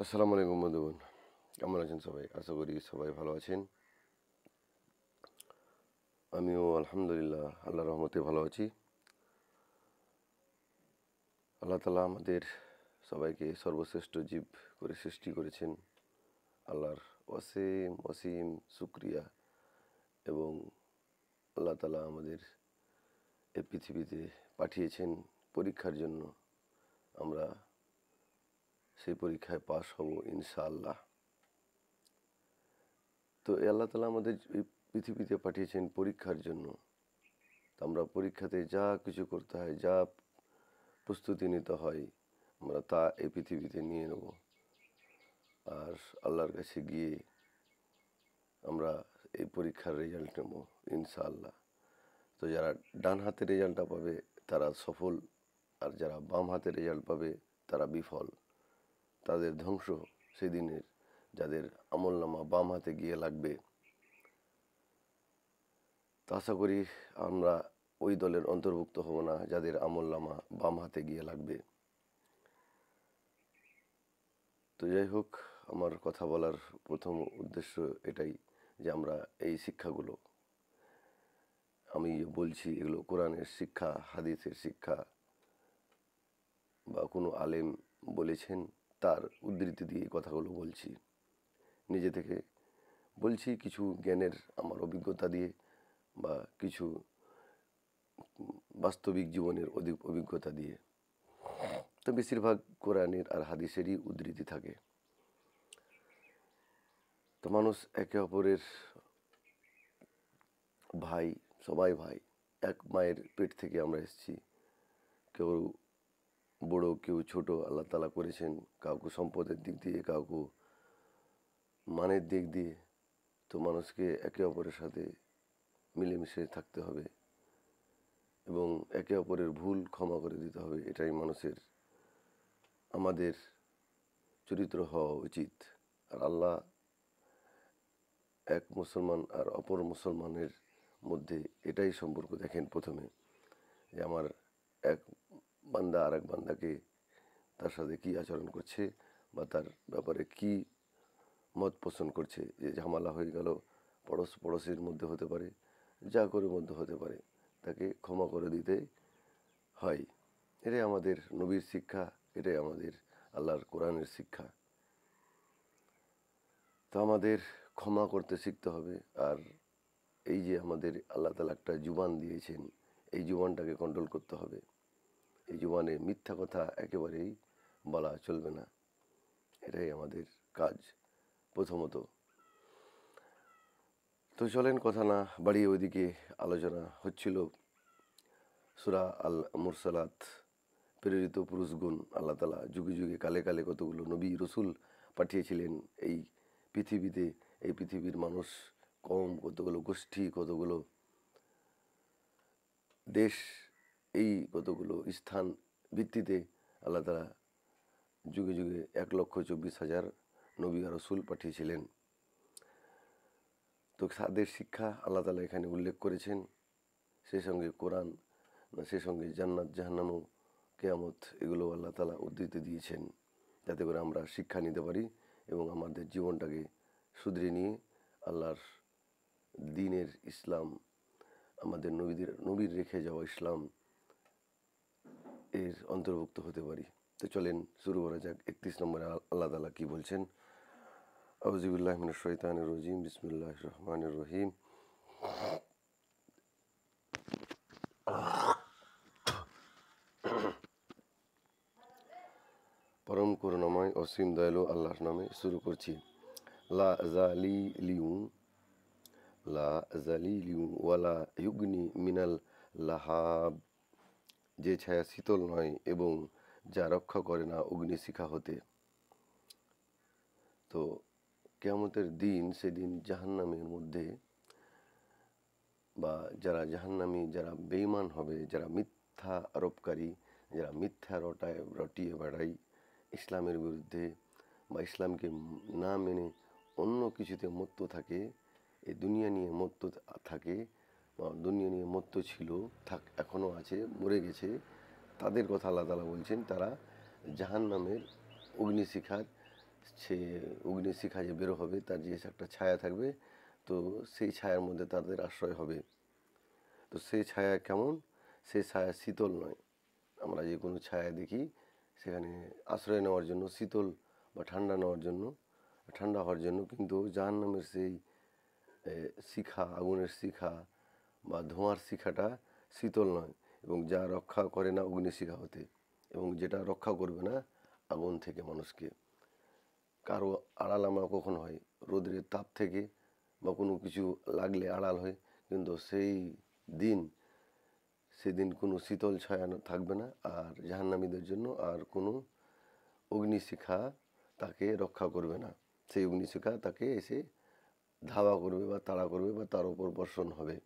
আসসালামু আলাইকুম বন্ধুগণ, কেমন আছেন সবাই? আশা করি সবাই ভালো আছেন। আমিও আলহামদুলিল্লাহ আল্লাহর রহমতে ভালো আছি। আল্লাহ তাআলা আমাদের সবাইকে সর্বশ্রেষ্ঠ জীব করে সৃষ্টি করেছেন। আল্লাহর অসীম অসীম শুকরিয়া। এবং আল্লাহ তাআলা আমাদের এই পৃথিবীতে পাঠিয়েছেন পরীক্ষার জন্য। আমরা সেই পরীক্ষায় পাশ হব ইনশাআল্লাহ। তো এই আল্লাহ তাআলা আমাদের এই পৃথিবীতে পাঠিয়েছেন পরীক্ষার জন্য। আমরা পরীক্ষাতে যা কিছু করতে হয়, যা প্রস্তুতি নিতে হয়, আমরা তা এই পৃথিবীতে নিয়ে নেব। আর আল্লাহর কাছে গিয়ে আমরা এই পরীক্ষার রেজাল্ট নেব ইনশাআল্লাহ। তো যারা ডান হাতে রেজাল্টটা পাবে তারা সফল, আর যারা বাম হাতে রেজাল্ট পাবে তারা বিফল। তাদের ধ্বংস সেদিনের, যাদের আমলনামা বাম হাতে গিয়ে লাগবে। তো আশা করি আমরা ওই দলের অন্তর্ভুক্ত হব না যাদের আমলনামা বাম হাতে গিয়ে লাগবে। তো যাই হোক, আমার কথা বলার প্রথম উদ্দেশ্য এটাই যে আমরা এই শিক্ষাগুলো আমি বলছি, এগুলো কোরআনের শিক্ষা, হাদিসের শিক্ষা, বা কোনো আলেম বলেছেন তার উদ্ধৃতি দিয়ে এই কথাগুলো বলছি। নিজে থেকে বলছি কিছু জ্ঞানের আমার অভিজ্ঞতা দিয়ে, বা কিছু বাস্তবিক জীবনের অভিজ্ঞতা দিয়ে। তো বেশিরভাগ কোরআনের আর হাদিসেরই উদ্ধৃতি থাকে। তো মানুষ একে অপরের ভাই, সবাই ভাই। এক মায়ের পেট থেকে আমরা এসেছি। কেউ বড়, কেউ ছোট আল্লাহ তাআলা করেছেন, কাউকে সম্পদের দিক দিয়ে, কাউকে মানের দিক দিয়ে। তো মানুষকে একে অপরের সাথে মিলেমিশে থাকতে হবে এবং একে অপরের ভুল ক্ষমা করে দিতে হবে। এটাই আমাদের চরিত্র হওয়া উচিত। আর আল্লাহ এক মুসলমান আর অপর মুসলমানের মধ্যে এটাই সম্পর্ক দেখেন প্রথমে, যে আমার এক বান্দা আর এক বান্দাকে তার সাথে কী আচরণ করছে, বা তার ব্যাপারে কী মত পোষণ করছে। যে ঝামেলা হয়ে গেল, পড়োশির মধ্যে হতে পারে, যা করে মধ্যে হতে পারে, তাকে ক্ষমা করে দিতে হয়। এটাই আমাদের নবীর শিক্ষা, এটাই আমাদের আল্লাহর কোরআনের শিক্ষা। তো আমাদের ক্ষমা করতে শিখতে হবে। আর এই যে আমাদের আল্লাহ তাআলা একটা জুবান দিয়েছেন, এই জুবানটাকে কন্ট্রোল করতে হবে। এই জুবানে মিথ্যা কথা একেবারেই বলা চলবে না। এটাই আমাদের কাজ প্রথমত। তো চলেন কথা না বাড়িয়ে ওইদিকে আলোচনা হচ্ছিল সূরা আল মুরসালাত, প্রেরিত পুরুষগুণ। আল্লাহ তাআলা যুগে যুগে কালে কালে কতগুলো নবী রসুল পাঠিয়েছিলেন এই পৃথিবীতে। এই পৃথিবীর মানুষ কম, কতগুলো গোষ্ঠী, কতগুলো দেশ, এই কতগুলো স্থান ভিত্তিতে আল্লাহ তাআলা যুগে যুগে 1,24,000 নবী আর রসুল পাঠিয়েছিলেন। তো তাদের শিক্ষা আল্লাহ তাআলা এখানে উল্লেখ করেছেন। সেই সঙ্গে কোরআন, সেই সঙ্গে জান্নাত জাহান্নামও, কেয়ামত, এগুলো আল্লাহ তাআলা উদ্ধৃতি দিয়েছেন, যাতে করে আমরা শিক্ষা নিতে পারি এবং আমাদের জীবনটাকে শুধরে নিয়ে আল্লাহর দ্বীনের ইসলাম, আমাদের নবীর রেখে যাওয়া ইসলাম এর অন্তর্ভুক্ত হতে পারি। তো চলেন শুরু করা যাক। 31 নম্বরে আল্লাহ তাআলা কি বলছেন? আউযু বিল্লাহি মিনাশ শাইতানির রাজিম, বিসমিল্লাহির রহমানির রহিম। পরম করুণাময় অসীম দয়ালু আল্লাহর নামে শুরু করছি। লা জালিলিউ লা জালিলিউ ওয়ালা ইউগনি মিনাল লাহাব, যে ছায়া শীতল নয় এবং যা রক্ষা করে না অগ্নিশিখা হতে। তো কিয়ামতের দিন, সেদিন জাহান্নামের মধ্যে, বা যারা জাহান্নামী, যারা বেঈমান হবে, যারা মিথ্যা আরোপকারী, যারা মিথ্যা রটিয়ে বেড়ায় ইসলামের বিরুদ্ধে, বা ইসলামকে না মেনে অন্য কিছুতে মত্ত থাকে, এই দুনিয়া নিয়ে মত্ত থাকে, বা দুনিয়া নিয়ে মত্ত ছিল, এখনও আছে, মরে গেছে, তাদের কথা আল্লাহ তাআলা বলছেন। তারা জাহান্নামের অগ্নিশিখার সে অগ্নিশিখা যে বেরো হবে তার যে একটা ছায়া থাকবে, তো সেই ছায়ার মধ্যে তাদের আশ্রয় হবে। তো সেই ছায়া কেমন? সেই ছায়া শীতল নয়। আমরা যে কোনো ছায়া দেখি সেখানে আশ্রয় নেওয়ার জন্য, শীতল বা ঠান্ডা নেওয়ার জন্য, ঠান্ডা হওয়ার জন্য, কিন্তু জাহান্নামের সেই শিখা, আগুনের শিখা বা ধোঁয়ার শিখাটা শীতল নয়, এবং যা রক্ষা করে না অগ্নিশিখা হতে, এবং যেটা রক্ষা করবে না আগুন থেকে মানুষকে। কারো আড়াল আমরা কখন হয়? রোদের তাপ থেকে বা কোনো কিছু লাগলে আড়াল হয়, কিন্তু দিন সেদিন কোনো শীতল ছায়া থাকবে না, আর জাহান্নামীদের জন্য আর কোনো অগ্নিশিখা তাকে রক্ষা করবে না। সেই অগ্নিশিখা তাকে এসে ধাওয়া করবে বা তাড়া করবে বা তার উপর বর্ষণ হবে।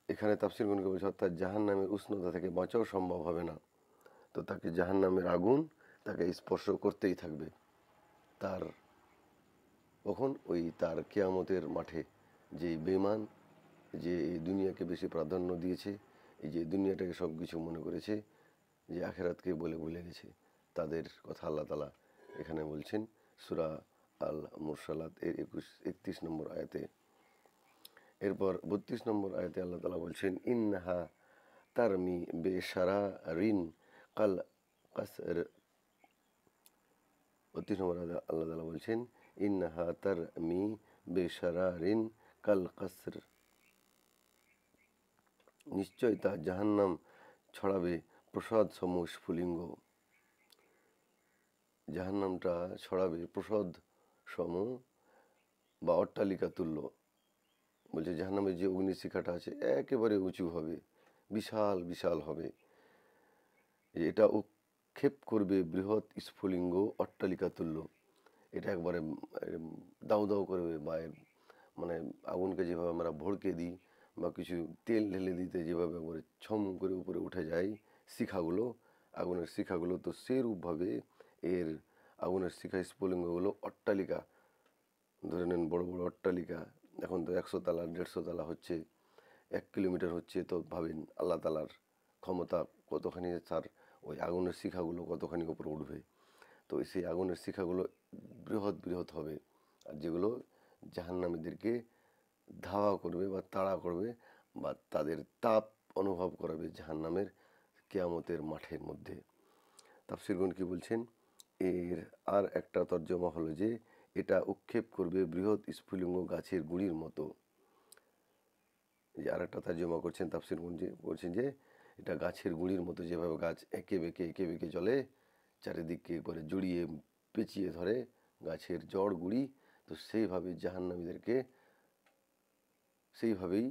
এখানে তাফসীর গণকে বলছে, অর্থাৎ জাহান্নামের উষ্ণতা থেকে বাঁচাও সম্ভব হবে না। তো তাকে জাহান্নামের আগুন তাকে স্পর্শ করতেই থাকবে। তার কখন? ওই তার কিয়ামতের মাঠে। যে বেঈমান, যে এই দুনিয়াকে বেশি প্রাধান্য দিয়েছে, এই যে দুনিয়াটাকে সব কিছু মনে করেছে, যে আখেরাতকে বলে ভুলে গেছে, তাদের কথা আল্লাহ তাআলা এখানে বলছেন সূরা আল মুরসালাত এর 31 নম্বর আয়াতে। এরপর 32 নম্বর আয়াতে আল্লাহ তাআলা বলছেন, ইন্নাহা তারমি বেশারারিন কাল কাসর। 32 নম্বর আয়াতে আল্লাহ তাআলা বলছেন, ইন্নাহা তারমি বেশারারিন কাল কাসর, নিশ্চয় তা জাহান্নাম ছড়াবে প্রসাদ সম স্ফুলিঙ্গ। জাহান্নামটা ছড়াবে প্রসাদ সম বা অট্টালিকা তুল্য। বলছে জাহান্নামের যে অগ্নিশিখাটা আছে একেবারে উঁচু হবে, বিশাল বিশাল হবে। এটা উৎক্ষেপ করবে বৃহৎ স্ফুলিঙ্গ অট্টালিকা তুল্য। এটা একবারে দাউ দাউ করবে, বা মানে আগুনকে যেভাবে আমরা ভড়কে দিই বা কিছু তেল ঢেলে দিতে যেভাবে একবারে ছম করে উপরে উঠে যায় শিখাগুলো, আগুনের শিখাগুলো, তো সেরূপভাবে এর আগুনের শিখা স্ফুলিঙ্গগুলো অট্টালিকা, ধরে নেন বড় বড় অট্টালিকা, এখন তো 100 তালা 150 তালা হচ্ছে, 1 কিলোমিটার হচ্ছে, তো ভাবেন আল্লাহ তালার ক্ষমতা কতখানি, তার ওই আগুনের শিখাগুলো কতখানি উপরে উঠবে। তো সেই আগুনের শিখাগুলো বৃহৎ বৃহৎ হবে, আর যেগুলো জাহান্নামীদেরকে ধাওয়া করবে বা তাড়া করবে বা তাদের তাপ অনুভব করাবে জাহান্নামের কিয়ামতের মাঠের মধ্যে। তাফসীরগণ কি বলছেন? এর আর একটা তর্জমা হলো যে এটা উৎক্ষেপ করবে বৃহৎ স্ফুলিঙ্গ গাছের গুঁড়ির মতো। যে আর একটা তর্জমা করছেন তাফসীরগণ, যে বলছেন যে এটা গাছের গুঁড়ির মতো, যেভাবে গাছ এঁকে বেঁকে চলে, চারিদিকে করে জড়িয়ে পেঁচিয়ে ধরে গাছের জড় গুঁড়ি, তো সেইভাবে জাহান্নামীদেরকে সেইভাবেই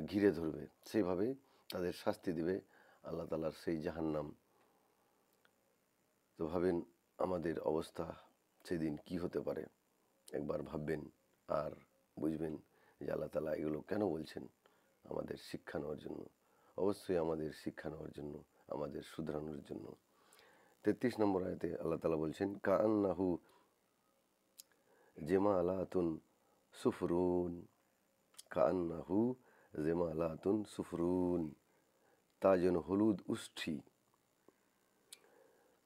ঘিরে ধরবে, সেইভাবেই তাদের শাস্তি দিবে আল্লাহ তাআলার সেই জাহান্নাম। তো ভাবেন আমাদের অবস্থা সেদিন কি হতে পারে, একবার ভাববেন আর বুঝবেন যে আল্লাহ তাআলা এগুলো কেন বলছেন। আমাদের শিক্ষা নেওয়ার জন্য, অবশ্যই আমাদের শিক্ষা নেওয়ার জন্য, আমাদের শুধরানোর জন্য। 33 নম্বর আয়াতে আল্লাহ তাআলা বলছেন, কাআন্নাহু জেমালাতুন সুফরুন, কাআন্নাহু জেমালাতুন সুফরুন, তা যেন হলুদ উষ্ঠি,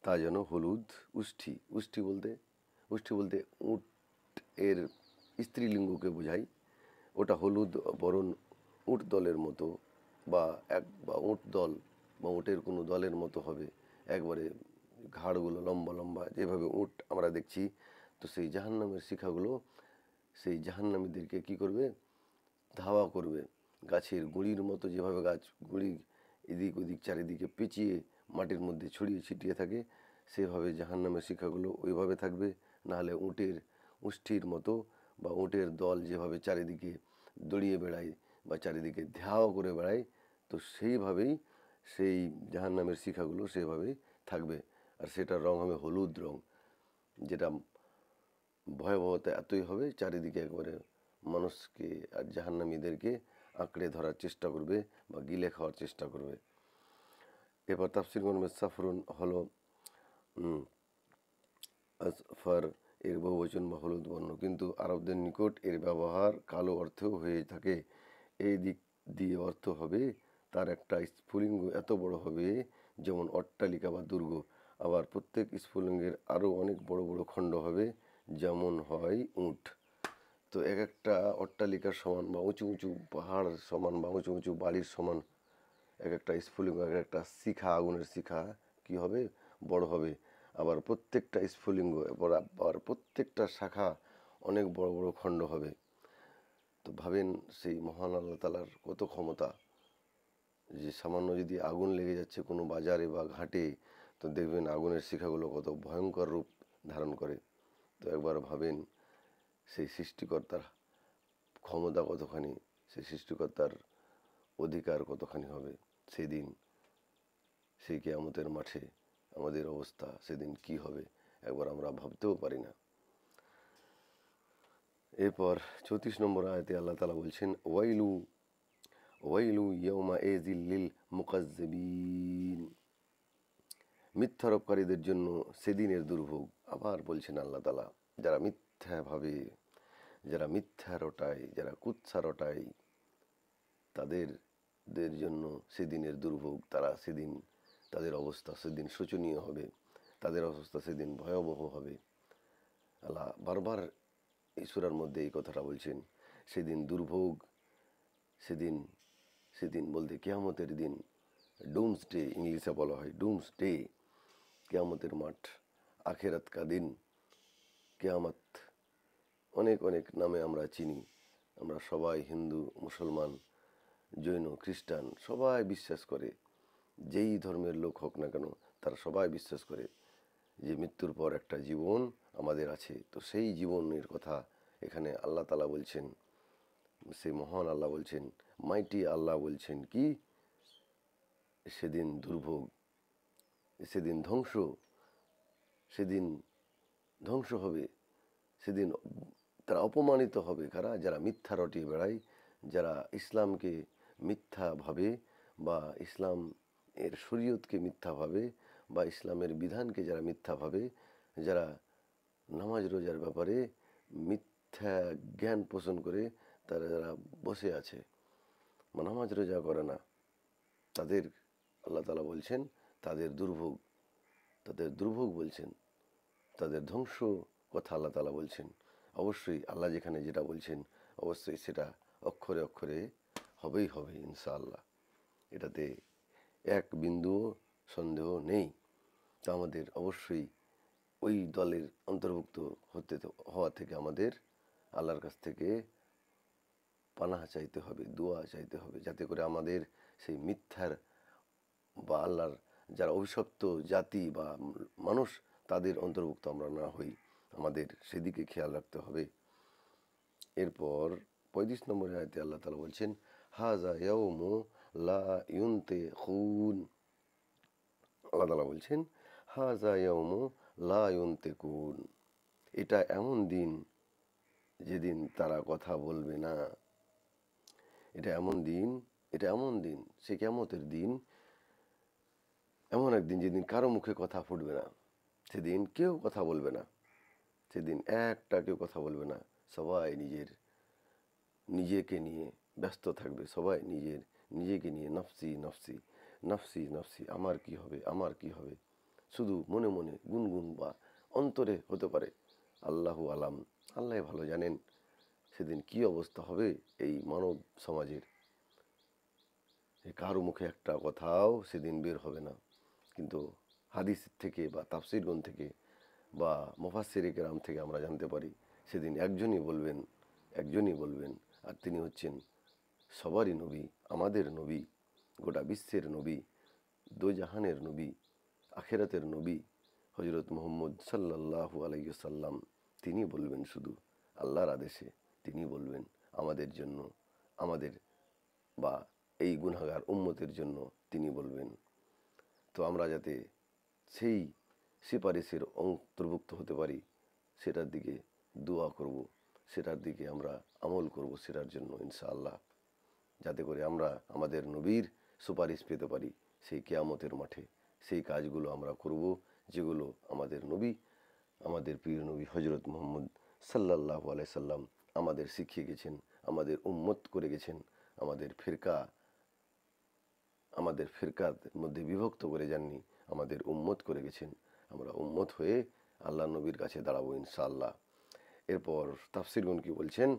তা যেন হলুদ উষ্ঠি। উষ্ঠি বলতে উট এর স্ত্রীলিঙ্গকে বোঝায়। ওটা হলুদ বরণ উট দলের মতো, বা উট দল বা উটের কোনো দলের মতো হবে, একবারে ঘাড়গুলো লম্বা লম্বা, যেভাবে উট আমরা দেখছি। তো সেই জাহান্নামের শিখাগুলো সেই জাহান্নামীদেরকে কি করবে? ধাওয়া করবে গাছের গুঁড়ির মতো, যেভাবে গাছ গুঁড়ি এদিক ওদিক চারিদিকে পেঁচিয়ে মাটির মধ্যে ছড়িয়ে ছিটিয়ে থাকে, সেভাবে জাহান্নামের শিখাগুলো ওইভাবে থাকবে। নাহলে উটের উষ্ঠির মতো বা উটের দল যেভাবে চারিদিকে দড়িয়ে বেড়ায় বা চারিদিকে ধাওয়া করে বেড়ায়, তো সেইভাবেই সেই জাহান্নামের শিখাগুলো সেভাবেই থাকবে। আর সেটার রং হবে হলুদ রং, যেটা ভয়াবহতা এতই হবে, চারিদিকে একবারে মানুষকে আর জাহান্নামীদেরকে আঁকড়ে ধরার চেষ্টা করবে বা গিলে খাওয়ার চেষ্টা করবে। এবার তাফসীরগণ সাফরুন হলো আসফার এর বহুবচন বা হলুদ বর্ণ, কিন্তু আরবদের নিকট এর ব্যবহার কালো অর্থেও হয়ে থাকে। এই দিক দিয়ে অর্থ হবে তার একটা স্ফুলিঙ্গ এত বড় হবে যেমন অট্টালিকা বা দুর্গ, আবার প্রত্যেক স্ফুলিঙ্গের আরও অনেক বড় বড় খণ্ড হবে, যেমন হয় উট। তো এক একটা অট্টালিকার সমান বা উঁচু উঁচু পাহাড় সমান বা উঁচু উঁচু বাড়ির সমান এক একটা স্ফুলিঙ্গ, এক একটা শিখা, আগুনের শিখা কি হবে, বড় হবে। আবার প্রত্যেকটা স্ফুলিঙ্গ আবার প্রত্যেকটা শাখা অনেক বড় বড় খণ্ড হবে। তো ভাবেন সেই মহান আল্লাহ তালার কত ক্ষমতা, যে সামান্য যদি আগুন লেগে যাচ্ছে কোনো বাজারে বা ঘাটে, তো দেখবেন আগুনের শিখাগুলো কত ভয়ঙ্কর রূপ ধারণ করে। তো একবার ভাবেন সেই সৃষ্টিকর্তার ক্ষমতা কতখানি, সেই সৃষ্টিকর্তার অধিকার কতখানি হবে। সেদিন সেই কিয়ামতের মাঠে আমাদের অবস্থা সেদিন কি হবে একবার আমরা ভাবতেও পারি না। এরপর 34 নম্বর আয়াতে আল্লাহ তাআলা বলছেন, ওয়াইলু ওয়াইলু ইয়াউমা এযিল লিল মুকাজ্জিবিন, মিথ্যারোপকারীদের জন্য সেদিনের দুর্ভোগ। আবার বলছেন আল্লাহ তাআলা, যারা মিথ্যা ভাবে, যারা মিথ্যা রটায়, যারা কুৎসা রটায়, তাদের জন্য সেদিনের দুর্ভোগ। তারা সেদিন, তাদের অবস্থা সেদিন শোচনীয় হবে, তাদের অবস্থা সেদিন ভয়াবহ হবে। আল্লাহ বারবার এই সূরার মধ্যে এই কথাটা বলছেন, সেদিন দুর্ভোগ, সেদিন, সেদিন বলতে কিয়ামতের দিন, ডুমস ডে ইংলিশে বলা হয়, ডুমস ডে, কিয়ামতের মাঠ, আখেরাত কা দিন, কিয়ামত অনেক অনেক নামে আমরা চিনি। আমরা সবাই হিন্দু, মুসলমান, জৈন, খ্রিস্টান সবাই বিশ্বাস করে, যেই ধর্মের লোক হোক না কেন তারা সবাই বিশ্বাস করে যে মৃত্যুর পর একটা জীবন আমাদের আছে। তো সেই জীবনের কথা এখানে আল্লাহ তাআলা বলছেন, সেই মহান আল্লাহ বলছেন, মাইটি আল্লাহ বলছেন কি, সেদিন দুর্ভোগ, সেদিন ধ্বংস, সেদিন ধ্বংস হবে, সেদিন তারা অপমানিত হবে। কারা? যারা মিথ্যা রটিয়ে বেড়ায়, যারা ইসলামকে মিথ্যা ভাবে, বা ইসলাম এর শরীয়তকে মিথ্যা ভাবে, বা ইসলামের বিধানকে যারা মিথ্যা ভাবে, যারা নামাজ রোজার ব্যাপারে মিথ্যা জ্ঞান পোষণ করে তারা যারা বসে আছে, নামাজ রোজা করে না, তাদের আল্লাহ তাআলা বলছেন তাদের দুর্ভোগ, তাদের দুর্ভোগ বলছেন, তাদের ধ্বংস কথা আল্লাহ তাআলা বলছেন। অবশ্যই আল্লাহ যেখানে যেটা বলছেন অবশ্যই সেটা অক্ষরে অক্ষরে হবেই হবে ইনশাআল্লাহ, এটাতে এক বিন্দুও সন্দেহ নেই। তো আমাদের অবশ্যই ওই দলের অন্তর্ভুক্ত হওয়া থেকে আমাদের আল্লাহর কাছ থেকে পানাহা চাইতে হবে, দোয়া চাইতে হবে, যাতে করে আমাদের সেই মিথ্যার বা আল্লাহর যারা অভিশপ্ত জাতি বা মানুষ তাদের অন্তর্ভুক্ত আমরা না হই। আমাদের সেদিকে খেয়াল রাখতে হবে। এরপর 35 নম্বর আয়াতে আল্লাহ তাআলা বলছেন, হাযা ইয়াউমু লা ইউনতিকুন, আল্লাহ তাআলা বলছেন হাযা ইয়াউমু লা ইউনতিকুন, এটা এমন দিন যেদিন তারা কথা বলবে না। এটা এমন দিন, এটা এমন দিন, সে কিয়ামতের দিন এমন একদিন যেদিন কারো মুখে কথা ফুটবে না, সেদিন কেউ কথা বলবে না, সেদিন একটা কেউ কথা বলবে না, সবাই নিজেকে নিয়ে ব্যস্ত থাকবে, সবাই নিজেকে নিয়ে নফসি নফসি নফসি নফসি, আমার কি হবে, আমার কি হবে, শুধু মনে মনে গুনগুন বা অন্তরে হতে পারে, আল্লাহু আলাম, আল্লাহ ভালো জানেন সেদিন কি অবস্থা হবে এই মানব সমাজের। কারো মুখে একটা কথাও সেদিন বের হবে না। কিন্তু হাদিস থেকে বা তাফসীরগণ থেকে বা মুফাসসিরে কেরাম থেকে আমরা জানতে পারি, সেদিন একজনই বলবেন, আর তিনি হচ্ছেন সবারই নবী, আমাদের নবী, গোটা বিশ্বের নবী, দোজাহানের নবী, আখেরাতের নবী হযরত মুহাম্মদ সাল্লাল্লাহু আলাইহি ওয়াসাল্লাম। তিনি বলবেন, শুধু আল্লাহর আদেশে তিনি বলবেন আমাদের জন্য, আমাদের বা এই গুনাহগার উম্মতের জন্য তিনি বলবেন। তো আমরা যাতে সেই সুপারিশের অন্তর্ভুক্ত হতে পারি সেটার দিকে দোয়া করব, সেটার দিকে আমরা আমল করব, সেটার জন্য ইনশাআল্লাহ, যাতে করে আমরা আমাদের নবীর সুপারিশ পেতে পারি সেই কিয়ামতের মাঠে। সেই কাজগুলো আমরা করব যেগুলো আমাদের নবী, আমাদের প্রিয় নবী হযরত মুহাম্মদ সাল্লাল্লাহু আলাইহি সাল্লাম আমাদের শিখিয়ে গেছেন, আমাদের উম্মত করে গেছেন, আমাদের ফিরকার মধ্যে বিভক্ত করে যাননি, আমাদের উম্মত করে গেছেন। আমরা উম্মত হয়ে আল্লাহ নবীর কাছে দাঁড়াবো ইনশাআল্লাহ। এরপর তাফসিরগণ কি বলছেন,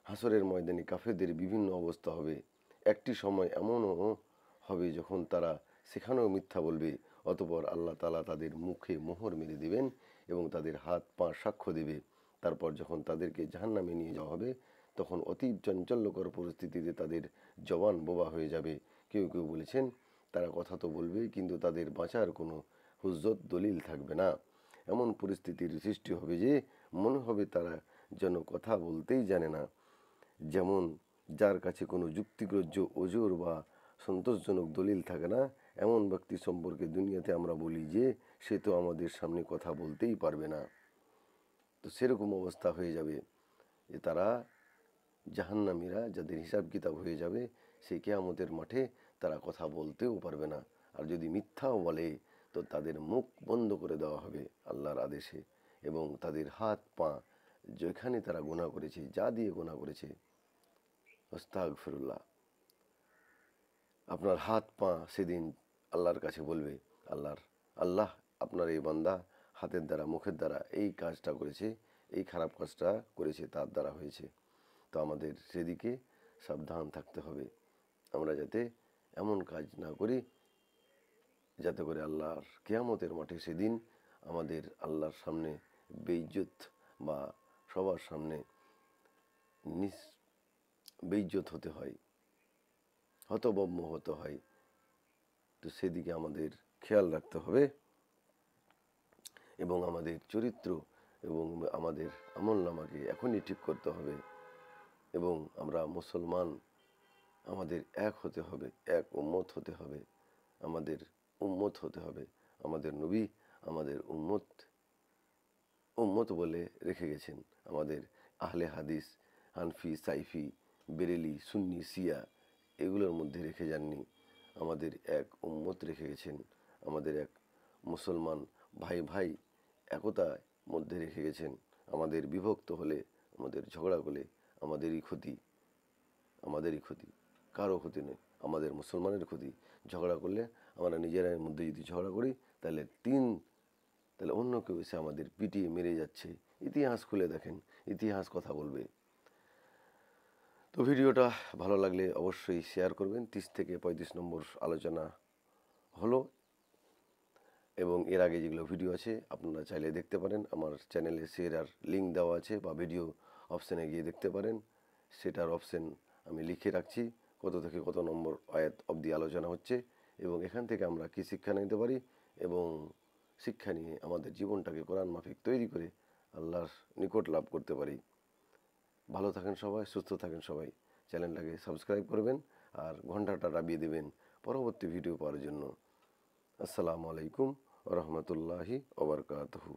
হাসরের ময়দানে কাফেরদের বিভিন্ন অবস্থা হবে। একটি সময় এমনও হবে যখন তারা সেখানেও মিথ্যা বলবে, অতঃপর আল্লাহ তাআলা তাদের মুখে মোহর মেরে দিবেন এবং তাদের হাত পা সাক্ষ্য দেবে। তারপর যখন তাদেরকে জাহান্নামে নিয়ে যাওয়া হবে তখন অতি চাঞ্চল্যকর পরিস্থিতিতে তাদের জবান বোবা হয়ে যাবে। কেউ কেউ বলেছেন তারা কথা তো বলবেই, কিন্তু তাদের বাঁচার কোনো হুজ্জত দলিল থাকবে না। এমন পরিস্থিতির সৃষ্টি হবে যে মনে হবে তারা যেন কথা বলতেই জানে না। যেমন যার কাছে কোনো যুক্তিগ্রাহ্য ওজোর বা সন্তোষজনক দলিল থাকে না, এমন ব্যক্তি সম্পর্কে দুনিয়াতে আমরা বলি যে সে তো আমাদের সামনে কথা বলতেই পারবে না। তো সেরকম অবস্থা হয়ে যাবে যে তারা জাহান্নামীরা যাদের হিসাব কিতাব হয়ে যাবে, সেই কিয়ামতের মাঠে তারা কথা বলতেও পারবে না। আর যদি মিথ্যাও বলে তো তাদের মুখ বন্ধ করে দেওয়া হবে আল্লাহর আদেশে, এবং তাদের হাত পা যেখানে তারা গুনাহ করেছে, যা দিয়ে গুনাহ করেছে, আস্তাগফিরুল্লাহ, আপনার হাত পা সেদিন আল্লাহর কাছে বলবে, আল্লাহ আপনার এই বান্দা হাতের দ্বারা মুখের দ্বারা এই কাজটা করেছে, এই খারাপ কাজটা করেছে, তার দ্বারা হয়েছে। তো আমাদের সেদিকে সাবধান থাকতে হবে, আমরা যাতে এমন কাজ না করি যাতে করে আল্লাহর কিয়ামতের মাঠে সেদিন আমাদের আল্লাহর সামনে বেইজ্জত বা সবার সামনে বেইজ্জত হতে হয়, হতবম্ব হতে হয়। তো সেদিকে আমাদের খেয়াল রাখতে হবে এবং আমাদের চরিত্র এবং আমাদের আমলনামাকে এখনই ঠিক করতে হবে এবং আমরা মুসলমান, আমাদের এক হতে হবে, এক উম্মত হতে হবে, আমাদের উম্মত হতে হবে। আমাদের নবী আমাদের উম্মত বলে রেখে গেছেন। আমাদের আহলে হাদিস, হানফি, সাইফি, বেরেলি, সুন্নি, শিয়া এগুলোর মধ্যে রেখে যাননি, আমাদের এক উম্মত রেখে গেছেন। আমাদের এক মুসলমান ভাই ভাই একতার মধ্যে রেখে গেছেন। আমাদের বিভক্ত হলে, আমাদের ঝগড়া করলে আমাদেরই ক্ষতি, কারো ক্ষতি নয়, আমাদের মুসলমানের ক্ষতি। ঝগড়া করলে আমরা নিজেরাই মধ্যে যদি ঝগড়া করি তাহলে অন্য কেউ এসে আমাদের পিটিয়ে মেরে যাচ্ছে। ইতিহাস খুলে দেখেন, ইতিহাস কথা বলবে। তো ভিডিওটা ভালো লাগলে অবশ্যই শেয়ার করবেন। 30 থেকে 35 নম্বর আলোচনা হলো, এবং এর আগে যেগুলো ভিডিও আছে আপনারা চাইলে দেখতে পারেন। আমার চ্যানেলে শেয়ার লিঙ্ক দেওয়া আছে, বা ভিডিও অপশানে গিয়ে দেখতে পারেন। সেটার অপশান আমি লিখে রাখছি কত থেকে কত নম্বর আয়াত অবধি আলোচনা হচ্ছে, এবং এখান থেকে আমরা কী শিক্ষা নিতে পারি, এবং শিক্ষা নিয়ে আমাদের জীবনটাকে কোরআন মাফিক তৈরি করে আল্লাহর নিকট লাভ করতে পারি। ভালো থাকেন সবাই, সুস্থ থাকেন সবাই। চ্যানেলটাকে সাবস্ক্রাইব করবেন আর ঘন্টাটা দাবিয়ে দেবেন পরবর্তী ভিডিও পাওয়ার জন্য। আসসালামু আলাইকুম ওয়া রাহমাতুল্লাহি ওয়া বারাকাতুহু।